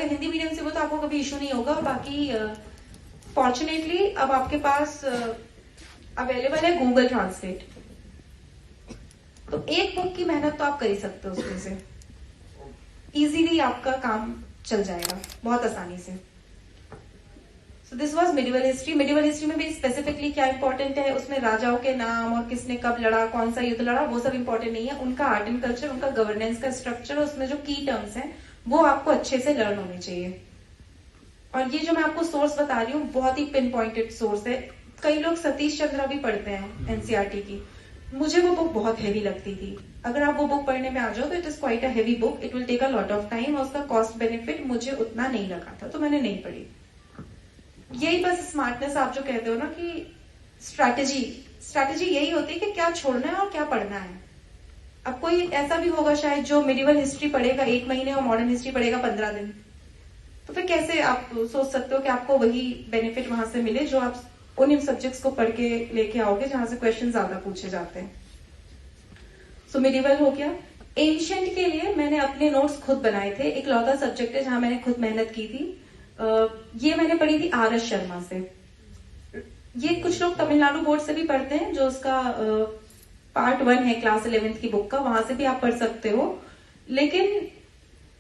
Hindi medium से वो तो आपको कभी इशू नहीं होगा। बाकी फॉर्चुनेटली अब आपके पास अवेलेबल है गूगल ट्रांसलेट, तो एक बुक की मेहनत तो आप कर ही सकते हो उसमें से, इजीली आपका काम चल जाएगा बहुत आसानी से। So this was medieval history. Medieval history में भी स्पेसिफिकली क्या इंपॉर्टेंट है, उसमें राजाओं के नाम और किसने कब लड़ा, कौन सा युद्ध लड़ा, वो सब इंपॉर्टेंट नहीं है। उनका आर्ट एंड कल्चर, उनका गवर्नेंस का स्ट्रक्चर, उसमें जो की टर्म्स हैं वो आपको अच्छे से लर्न होने चाहिए। और ये जो मैं आपको सोर्स बता रही हूँ बहुत ही पिन पॉइंटेड सोर्स है। कई लोग सतीश चंद्रा भी पढ़ते हैं एनसीईआरटी की, मुझे वो बुक बहुत हैवी लगती थी। अगर आप वो बुक पढ़ने में आ जाओ तो it is quite a heavy book, it will take a lot of time, और उसका कॉस्ट बेनिफिट मुझे उतना नहीं लगा था, तो मैंने नहीं पढ़ी। यही बस स्मार्टनेस आप जो कहते हो ना कि स्ट्रैटेजी यही होती है कि क्या छोड़ना है और क्या पढ़ना है। अब कोई ऐसा भी होगा शायद जो मिडिवल हिस्ट्री पढ़ेगा 1 महीने और मॉडर्न हिस्ट्री पढ़ेगा 15 दिन, तो फिर कैसे आप सोच सकते हो कि आपको वही बेनिफिट वहां से मिले जो आप उन सब्जेक्ट्स को पढ़ के लेके आओगे जहां से क्वेश्चन ज्यादा पूछे जाते हैं। सो मिडिवल हो गया। एंशिएंट के लिए मैंने अपने नोट्स खुद बनाए थे, एक लौता सब्जेक्ट है जहां मैंने खुद मेहनत की थी। ये मैंने पढ़ी थी RS शर्मा से। ये कुछ लोग तमिलनाडु बोर्ड से भी पढ़ते हैं, जो उसका पार्ट 1 है क्लास 11th की बुक का, वहां से भी आप पढ़ सकते हो। लेकिन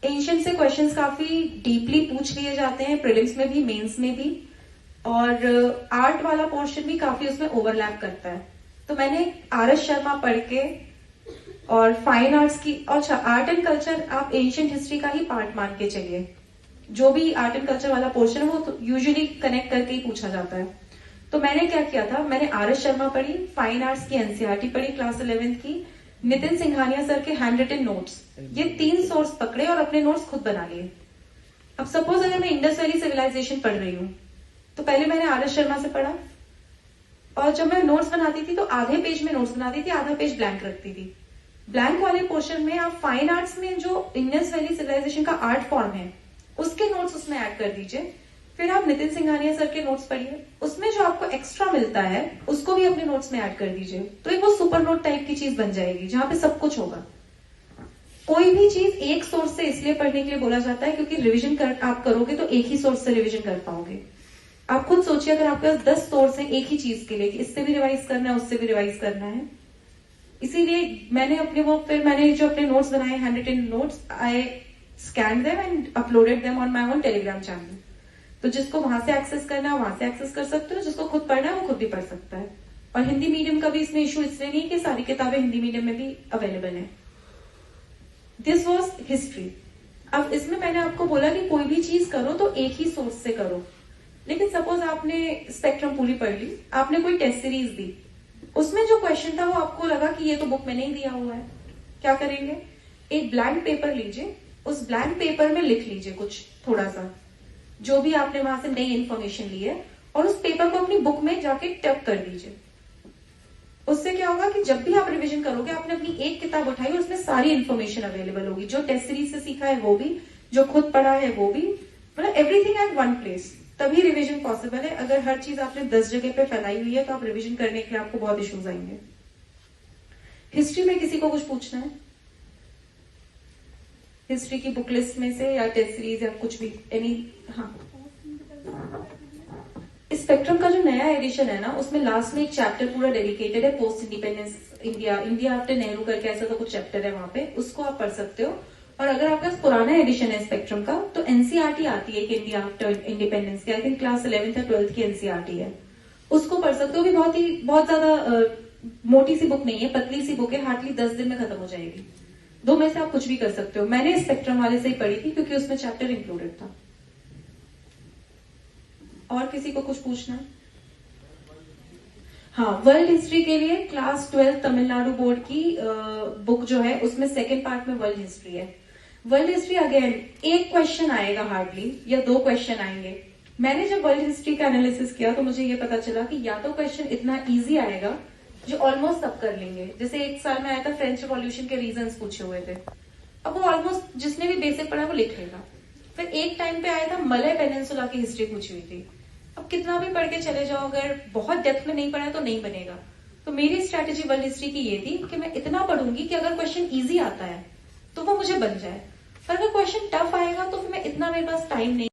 एंशिएंट से क्वेश्चंस काफी डीपली पूछ लिए जाते हैं, प्रीलिम्स में भी, मेंस में भी, और आर्ट वाला पोर्शन भी काफी उसमें ओवरलैप करता है। तो मैंने RS शर्मा पढ़ के और फाइन आर्ट्स की, अच्छा आर्ट एंड कल्चर आप एंशिएंट हिस्ट्री का ही पार्ट मान के चलिए, जो भी आर्ट एंड कल्चर वाला पोर्शन है वो तो यूजुअली कनेक्ट करके ही पूछा जाता है। तो मैंने क्या किया था, मैंने RS शर्मा पढ़ी, फाइन आर्ट्स की एनसीईआरटी पढ़ी क्लास 11th की, नितिन सिंघानिया सर के हैंड रिटन नोट्स, ये 3 सोर्स पकड़े और अपने नोट्स खुद बना लिए। अब सपोज अगर मैं इंडस वैली सिविलाइजेशन पढ़ रही हूँ तो पहले मैंने RS शर्मा से पढ़ा, और जब मैं नोट्स बनाती थी तो आधे पेज में नोट्स बनाती थी, आधा पेज ब्लैंक रखती थी। ब्लैंक वाले पोर्शन में आप फाइन आर्ट्स में जो इंडस वैली सिविलाइजेशन का आर्ट फॉर्म है उसके नोट्स उसमें ऐड कर दीजिए। फिर आप नितिन सिंघानिया सर के नोट्स पढ़िए, उसमें जो आपको एक्स्ट्रा मिलता है उसको भी अपने नोट्स में ऐड कर दीजिए। तो एक वो सुपर नोट टाइप की चीज बन जाएगी जहां पे सब कुछ होगा। कोई भी चीज एक सोर्स से इसलिए पढ़ने के लिए बोला जाता है क्योंकि रिविजन आप करोगे तो एक ही सोर्स से रिविजन कर पाओगे। आप खुद सोचिए, अगर आपके पास 10 सोर्स है एक ही चीज के लिए, इससे भी रिवाइज करना है, उससे भी रिवाइज करना है, इसीलिए मैंने फिर मैंने जो अपने नोट्स बनाए, handwritten notes, I scan them and uploaded them on my own Telegram channel. तो जिसको वहां से एक्सेस करना है वहां से एक्सेस कर सकते हो, जिसको खुद पढ़ना है वो खुद भी पढ़ सकता है। और हिंदी मीडियम का भी इसमें इशू इसलिए नहीं कि सारी किताबें हिंदी मीडियम में भी अवेलेबल है। This was history. अब इसमें मैंने आपको बोला कि कोई भी चीज करो तो एक ही सोर्स से करो। लेकिन सपोज आपने स्पेक्ट्रम पूरी पढ़ ली, आपने कोई टेस्ट सीरीज दी, उसमें जो क्वेश्चन था वो आपको लगा कि ये तो बुक में नहीं दिया हुआ है, क्या करेंगे? एक ब्लैंक पेपर लीजिए, उस ब्लैंक पेपर में लिख लीजिए कुछ थोड़ा सा जो भी आपने वहां से नई इन्फॉर्मेशन ली है, और उस पेपर को अपनी बुक में जाके टैप कर दीजिए। उससे क्या होगा कि जब भी आप रिवीजन करोगे आपने अपनी एक किताब उठाई और उसमें सारी इन्फॉर्मेशन अवेलेबल होगी, जो टेस्ट सीरीज से सीखा है वो भी, जो खुद पढ़ा है वो भी, मतलब एवरीथिंग एट वन प्लेस। तभी रिवीजन पॉसिबल है। अगर हर चीज आपने 10 जगह पे फैलाई हुई है तो आप रिवीजन करने के लिए आपको बहुत इश्यूज आएंगे। हिस्ट्री में किसी को कुछ पूछना है? हिस्ट्री की बुक लिस्ट में से या टेस्ट सीरीज या कुछ भी, एनी? हाँ, स्पेक्ट्रम का जो नया एडिशन है ना, उसमें लास्ट में एक चैप्टर पूरा डेडिकेटेड है post independence India after Nehru करके, ऐसा तो कुछ चैप्टर है वहां पे, उसको आप पढ़ सकते हो। और अगर आपके पास पुराना एडिशन है स्पेक्ट्रम का तो एनसीईआरटी आती है कि इंडिया आफ्टर इंडिपेंडेंस की, आई थिंक क्लास 11th या 12th की एनसीईआरटी है, उसको पढ़ सकते हो। भी बहुत ज्यादा मोटी सी बुक नहीं है, पतली सी बुक है, हार्डली 10 दिन में खत्म हो जाएगी। 2 में से आप कुछ भी कर सकते हो। मैंने स्पेक्ट्रम वाले से ही पढ़ी थी क्योंकि उसमें चैप्टर इंक्लूडेड था। और किसी को कुछ पूछना है? हाँ, वर्ल्ड हिस्ट्री के लिए क्लास 12 तमिलनाडु बोर्ड की बुक जो है उसमें सेकेंड पार्ट में वर्ल्ड हिस्ट्री है। वर्ल्ड हिस्ट्री अगेन एक क्वेश्चन आएगा हार्डली, या 2 क्वेश्चन आएंगे। मैंने जब वर्ल्ड हिस्ट्री का एनालिसिस किया तो मुझे ये पता चला कि या तो क्वेश्चन इतना इजी आएगा जो ऑलमोस्ट सब कर लेंगे, जैसे एक साल में आया था फ्रेंच रिवॉल्यूशन के रीजंस पूछे हुए थे, अब वो ऑलमोस्ट जिसने भी बेसिक पढ़ा वो लिख लेगा। फिर एक टाइम पे आया था मलय पेनिनसुला की हिस्ट्री पूछी हुई थी। अब कितना भी पढ़ के चले जाओ, अगर बहुत डेप्थ में नहीं पढ़ा तो नहीं बनेगा। तो मेरी स्ट्रैटेजी वर्ल्ड हिस्ट्री की ये थी कि मैं इतना पढ़ूंगी कि अगर क्वेश्चन इजी आता है तो वो मुझे बन जाए। पर अगर क्वेश्चन टफ आएगा तो फिर मैं इतना मेरे पास टाइम नहीं